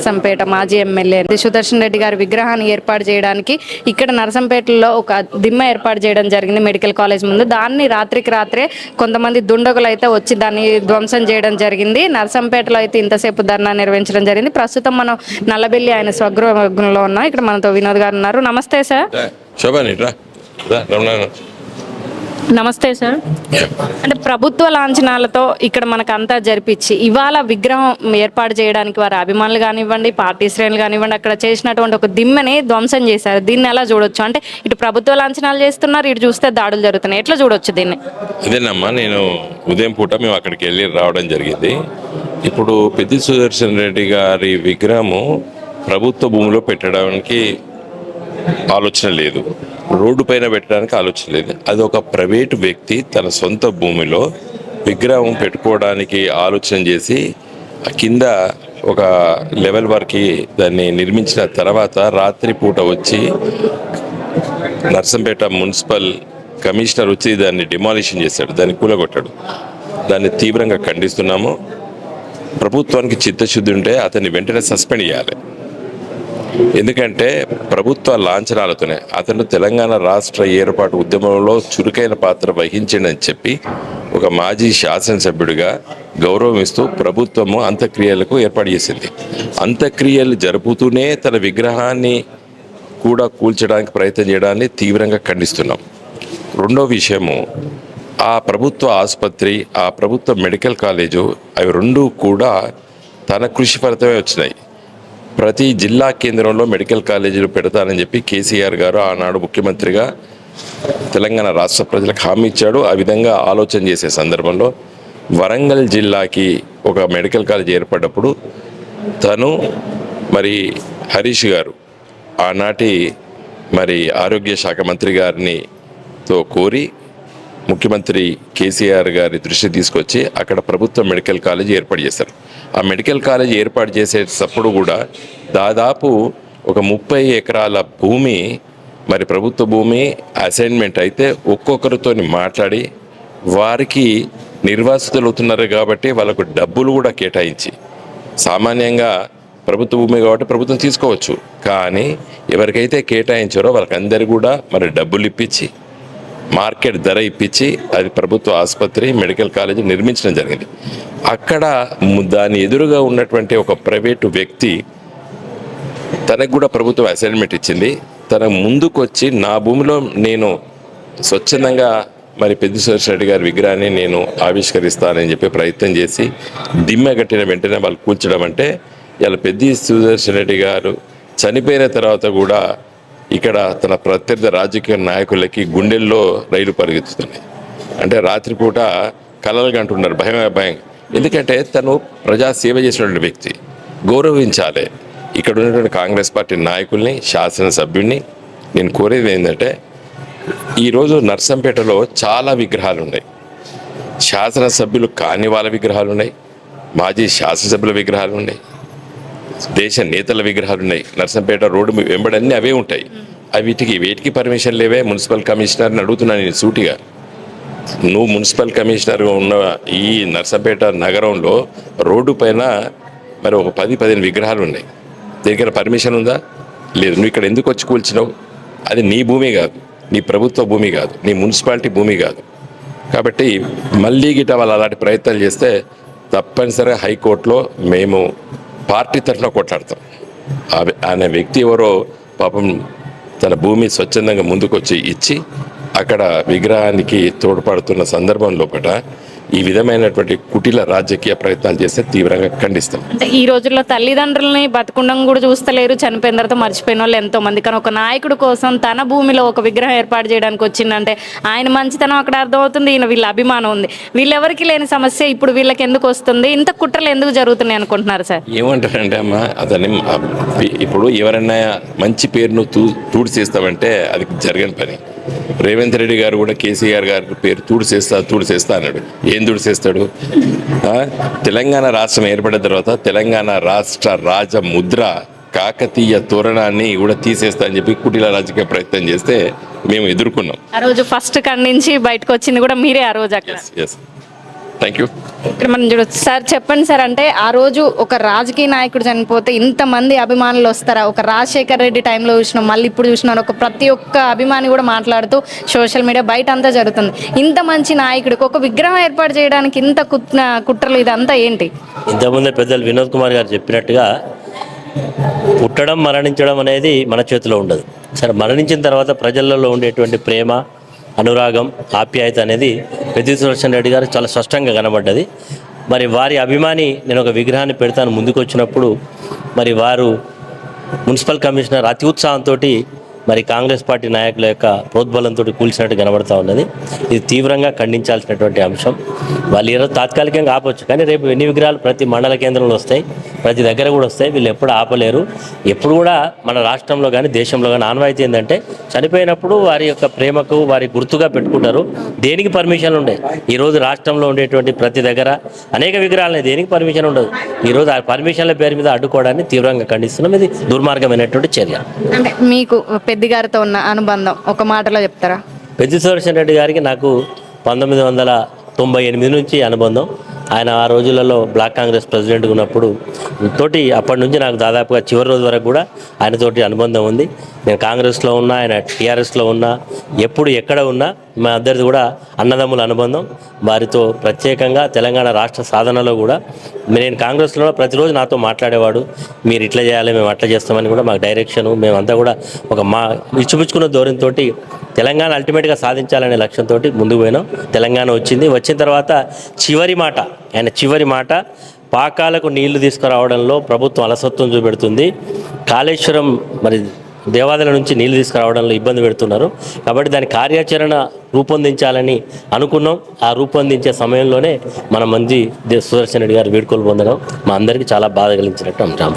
నరసంపేట మాజీ ఎమ్మెల్యే సుదర్శన్ రెడ్డి గారి విగ్రహాన్ని ఏర్పాటు చేయడానికి ఇక్కడ నరసంపేటలో ఒక దిమ్మ ఏర్పాటు చేయడం జరిగింది మెడికల్ కాలేజ్ ముందు. దాన్ని రాత్రికి రాత్రే కొంతమంది దుండగులు అయితే వచ్చి దాన్ని ధ్వంసం చేయడం జరిగింది. నరసంపేటలో అయితే ఇంతసేపు ధర్నా నిర్వహించడం జరిగింది. ప్రస్తుతం మనం నల్లబెల్లి ఆయన స్వగృహంలో ఉన్నాం. ఇక్కడ మనతో వినోద్ గారు ఉన్నారు. నమస్తే సార్. నమస్తే సార్. అంటే ప్రభుత్వ లాంఛనాలతో ఇక్కడ మనకు అంతా జరిపించి ఇవాళ విగ్రహం ఏర్పాటు చేయడానికి వారి అభిమానులు కానివ్వండి, పార్టీ శ్రేణులు కానివ్వండి, అక్కడ చేసినటువంటి ఒక దిమ్మని ధ్వంసం చేశారు. దీన్ని ఎలా చూడొచ్చు? అంటే ఇటు ప్రభుత్వ లాంఛనాలు చేస్తున్నారు, ఇటు చూస్తే దాడులు జరుగుతున్నాయి. ఎట్లా చూడొచ్చు దీన్ని? అదేనమ్మా, నేను ఉదయం పూట మేము అక్కడికి వెళ్ళి రావడం జరిగింది. ఇప్పుడు పెద్ది సుదర్శన్ రెడ్డి గారి విగ్రహము ప్రభుత్వ భూమిలో పెట్టడానికి ఆలోచన లేదు, రోడ్డు పైన పెట్టడానికి ఆలోచన లేదు. అది ఒక ప్రైవేటు వ్యక్తి తన సొంత భూమిలో విగ్రహం పెట్టుకోవడానికి ఆలోచన చేసి కింద ఒక లెవెల్ వరకు దాన్ని నిర్మించిన తర్వాత రాత్రిపూట వచ్చి నర్సంపేట మున్సిపల్ కమిషనర్ వచ్చి దాన్ని డిమాలిషన్ చేశాడు, దాన్ని కూలగొట్టాడు. దాన్ని తీవ్రంగా ఖండిస్తున్నాము. ప్రభుత్వానికి చిత్తశుద్ధి ఉంటే అతన్ని వెంటనే సస్పెండ్ చేయాలి. ఎందుకంటే ప్రభుత్వ లాంఛనాలతోనే అతను తెలంగాణ రాష్ట్ర ఏర్పాటు ఉద్యమంలో చురుకైన పాత్ర వహించిండని చెప్పి ఒక మాజీ శాసనసభ్యుడిగా గౌరవిస్తూ ప్రభుత్వము అంత్యక్రియలకు ఏర్పాటు చేసింది. అంత్యక్రియలు జరుపుతూనే తన విగ్రహాన్ని కూడా కూల్చడానికి ప్రయత్నం చేయడాన్ని తీవ్రంగా ఖండిస్తున్నాం. రెండో విషయము, ఆ ప్రభుత్వ ఆసుపత్రి, ఆ ప్రభుత్వ మెడికల్ కాలేజు, అవి రెండూ కూడా తన కృషి ఫలితమే వచ్చినాయి. ప్రతి జిల్లా కేంద్రంలో మెడికల్ కాలేజీలు పెడతానని చెప్పి కేసీఆర్ గారు ఆనాడు ముఖ్యమంత్రిగా తెలంగాణ రాష్ట్ర ప్రజలకు హామీ ఇచ్చాడు. ఆ విధంగా ఆలోచన చేసే సందర్భంలో వరంగల్ జిల్లాకి ఒక మెడికల్ కాలేజ్ ఏర్పడ్డప్పుడు తను మరి హరీష్ గారు ఆనాటి మరి ఆరోగ్య శాఖ మంత్రి గారితో కోరి ముఖ్యమంత్రి కేసీఆర్ గారి దృష్టి తీసుకొచ్చి అక్కడ ప్రభుత్వ మెడికల్ కాలేజ్ ఏర్పాటు చేశారు. ఆ మెడికల్ కాలేజ్ ఏర్పాటు చేసేటప్పుడు కూడా దాదాపు ఒక 30 ఎకరాల భూమి మరి ప్రభుత్వ భూమి అసైన్మెంట్ అయితే ఒక్కొక్కరితో మాట్లాడి వారికి నిర్వాసితులు అవుతున్నారు కాబట్టి వాళ్ళకు డబ్బులు కూడా కేటాయించి, సామాన్యంగా ప్రభుత్వ భూమి కాబట్టి ప్రభుత్వం తీసుకోవచ్చు, కానీ ఎవరికైతే కేటాయించారో వాళ్ళకందరూ కూడా మరి డబ్బులు ఇప్పించి మార్కెట్ ధర ఇప్పించి అది ప్రభుత్వ ఆసుపత్రి మెడికల్ కాలేజీ నిర్మించడం జరిగింది. అక్కడ దాని ఎదురుగా ఉన్నటువంటి ఒక ప్రైవేటు వ్యక్తి తనకు కూడా ప్రభుత్వం అసైన్మెంట్ ఇచ్చింది. తన ముందుకు వచ్చి నా భూమిలో నేను స్వచ్ఛందంగా మరి పెద్ది సుదర్శన్ రెడ్డి గారి విగ్రహాన్ని నేను ఆవిష్కరిస్తానని చెప్పి ప్రయత్నం చేసి దిమ్మె కట్టిన వెంటనే వాళ్ళు కూల్చడం అంటే, ఇలా పెద్ది సుదర్శన్ రెడ్డి గారు చనిపోయిన తర్వాత కూడా ఇక్కడ తన ప్రత్యర్థి రాజకీయ నాయకులకి గుండెల్లో రైలు పరిగెత్తుతున్నాయి. అంటే రాత్రిపూట కలలు కంటున్నారు, భయం. ఎందుకంటే తను ప్రజాసేవ చేసినటువంటి వ్యక్తి, గౌరవించాలి. ఇక్కడ ఉన్నటువంటి కాంగ్రెస్ పార్టీ నాయకుల్ని, శాసనసభ్యుల్ని నేను కోరేది ఏంటంటే, ఈరోజు నర్సంపేటలో చాలా విగ్రహాలు ఉన్నాయి. శాసనసభ్యులు కాని వాళ్ళ విగ్రహాలు ఉన్నాయి, మాజీ శాసనసభ్యుల విగ్రహాలు ఉన్నాయి, దేశ నేతల విగ్రహాలు ఉన్నాయి. నర్సంపేట రోడ్డు వెంబడన్నీ అవే ఉంటాయి. వేటికి పర్మిషన్ లేవే? మున్సిపల్ కమిషనర్ని అడుగుతున్నాను నేను సూటిగా. నువ్వు మున్సిపల్ కమిషనర్గా ఉన్న ఈ నర్సంపేట నగరంలో రోడ్డు పైన మరి ఒక 10-15 విగ్రహాలు ఉన్నాయి. దేనికైనా పర్మిషన్ ఉందా? లేదు. నువ్వు ఇక్కడ ఎందుకు వచ్చి కూల్చినావు? అది నీ భూమి కాదు, నీ ప్రభుత్వ భూమి కాదు, నీ మున్సిపాలిటీ భూమి కాదు. కాబట్టి మళ్ళీ గిట్ట వాళ్ళు అలాంటి ప్రయత్నాలు చేస్తే తప్పనిసరిగా హైకోర్టులో మేము పార్టీ తరఫున కొట్లాడతాం. ఆయన వ్యక్తి ఎవరో పాపం తన భూమి స్వచ్ఛందంగా ముందుకొచ్చి ఇచ్చి అక్కడ విగ్రహానికి తోడ్పడుతున్న సందర్భం లోపల ఈ విధమైనటువంటి కుటిల రాజకీయ ప్రయత్నాలు చేస్తే తీవ్రంగా ఖండిస్తాం. అంటే ఈ రోజుల్లో తల్లిదండ్రులని బతుకుండం కూడా చూస్తలేరు, చనిపోయిన తర్వాత మర్చిపోయిన వాళ్ళు ఎంతో మంది. కానీ ఒక నాయకుడు కోసం తన భూమిలో ఒక విగ్రహం ఏర్పాటు చేయడానికి వచ్చిందంటే ఆయన మంచితనం అక్కడ అర్థమవుతుంది, ఈయన వీళ్ళ అభిమానం ఉంది. వీళ్ళెవరికి లేని సమస్య ఇప్పుడు వీళ్ళకి ఎందుకు వస్తుంది? ఇంత కుట్రలు ఎందుకు జరుగుతున్నాయి అనుకుంటున్నారు సార్? ఏమంటారంటే అమ్మ, అతన్ని ఇప్పుడు ఎవరైనా మంచి పేరును తూడిసేస్తామంటే అది జరగని పని. రేవంత్ రెడ్డి గారు కూడా కేసీఆర్ గారి పేరు తూడిసేస్తా అన్నాడు. ఏం తూడిసేస్తాడు? తెలంగాణ రాష్ట్రం ఏర్పడిన తర్వాత తెలంగాణ రాష్ట్ర రాజముద్ర కాకతీయ తోరణాన్ని కూడా తీసేస్తా అని చెప్పి కుటిల రాజకీయ ప్రయత్నం చేస్తే మేము ఎదుర్కొన్నాం. ఆ రోజు ఫస్ట్ ఖండించి బయటకు వచ్చింది కూడా మీరే ఆ రోజు అక్కడ. Thank you. ఇక్కడ మనం చూడొచ్చు. సార్ చెప్పండి సార్, అంటే ఆ రోజు ఒక రాజకీయ నాయకుడు చనిపోతే ఇంతమంది అభిమానులు వస్తారా? ఒక రాజశేఖర్ రెడ్డి టైంలో చూసినాం, మళ్ళీ ఇప్పుడు చూసినాం, ఒక ప్రతి ఒక్క అభిమాని కూడా మాట్లాడుతూ సోషల్ మీడియా బయట అంతా జరుగుతుంది. ఇంత మంచి నాయకుడికి ఒక విగ్రహం ఏర్పాటు చేయడానికి ఇంత కుట్రలు ఇదంతా ఏంటి? ఇంతకుముందే పెద్దలు వినోద్ కుమార్ గారు చెప్పినట్టుగా పుట్టడం మరణించడం అనేది మన చేతిలో ఉండదు. సరే, మరణించిన తర్వాత ప్రజలలో ఉండేటువంటి ప్రేమ, అనురాగం, ఆప్యాయత అనేది పెద్ది సుదర్శన్ రెడ్డి గారు చాలా స్పష్టంగా కనబడ్డది. మరి వారి అభిమాని నేను ఒక విగ్రహాన్ని పెడతాను ముందుకు వచ్చినప్పుడు మరి వారు మున్సిపల్ కమిషనర్ అతి ఉత్సాహంతో మరి కాంగ్రెస్ పార్టీ నాయకుల యొక్క ప్రోద్బలంతో కూల్చినట్టు కనబడతా ఉన్నది. ఇది తీవ్రంగా ఖండించాల్సినటువంటి అంశం. వాళ్ళు ఈరోజు తాత్కాలికంగా ఆపొచ్చు, కానీ రేపు ఎన్ని విగ్రహాలు ప్రతి మండల కేంద్రంలో వస్తాయి, ప్రతి దగ్గర కూడా వస్తాయి. వీళ్ళు ఎప్పుడు ఆపలేరు. ఎప్పుడు కూడా మన రాష్ట్రంలో కానీ దేశంలో కానీ ఆనవాయితీ ఏంటంటే చనిపోయినప్పుడు వారి యొక్క ప్రేమకు వారి గుర్తుగా పెట్టుకుంటారు. దేనికి పర్మిషన్లు ఉండే? ఈరోజు రాష్ట్రంలో ఉండేటువంటి ప్రతి దగ్గర అనేక విగ్రహాలు, దేనికి పర్మిషన్ ఉండదు. ఈరోజు ఆ పర్మిషన్ల పేరు మీద అడ్డుకోవడాన్ని తీవ్రంగా ఖండిస్తున్నాం. ఇది దుర్మార్గమైనటువంటి చర్య. అంటే మీకు పెద్ది గారితో ఉన్న అనుబంధం ఒక మాటలో చెప్తారా? పెద్ది సుదర్శన్ రెడ్డి గారికి నాకు 1998 నుంచి అనుబంధం. ఆయన ఆ రోజులలో బ్లాక్ కాంగ్రెస్ ప్రెసిడెంట్గా ఉన్నప్పుడు తోటి అప్పటి నుంచి నాకు దాదాపుగా చివరి రోజు వరకు కూడా ఆయనతోటి అనుబంధం ఉంది. నేను కాంగ్రెస్లో ఉన్నా, ఆయన టీఆర్ఎస్లో ఉన్నా, ఎప్పుడు ఎక్కడ ఉన్నా మా ఇద్దరిది కూడా అన్నదమ్ముల అనుబంధం. వారితో ప్రత్యేకంగా తెలంగాణ రాష్ట్ర సాధనలో కూడా నేను కాంగ్రెస్లో ప్రతిరోజు నాతో మాట్లాడేవాడు. మీరు ఇట్లా చేయాలి, మేము అట్లా చేస్తామని కూడా మాకు డైరెక్షను. మేమంతా కూడా ఒక ఇచ్చిపుచ్చుకున్న ధోరణితో తెలంగాణ అల్టిమేట్గా సాధించాలనే లక్ష్యంతో ముందుకు పోయినాం. తెలంగాణ వచ్చింది. వచ్చిన తర్వాత ఆయన చివరి మాట పాకాలకు నీళ్లు తీసుకురావడంలో ప్రభుత్వం అలసత్వం చూపెడుతుంది. కాళేశ్వరం మరి దేవాలయాల నుంచి నీళ్లు తీసుకురావడంలో ఇబ్బంది పెడుతున్నారు. కాబట్టి దాని కార్యాచరణ రూపొందించాలని అనుకున్నాం. ఆ రూపొందించే సమయంలోనే మన మంది సుదర్శన్ రెడ్డి గారు వీడ్కోలు పొందడం మా అందరికీ చాలా బాధ కలిగించినట్టు అంశం.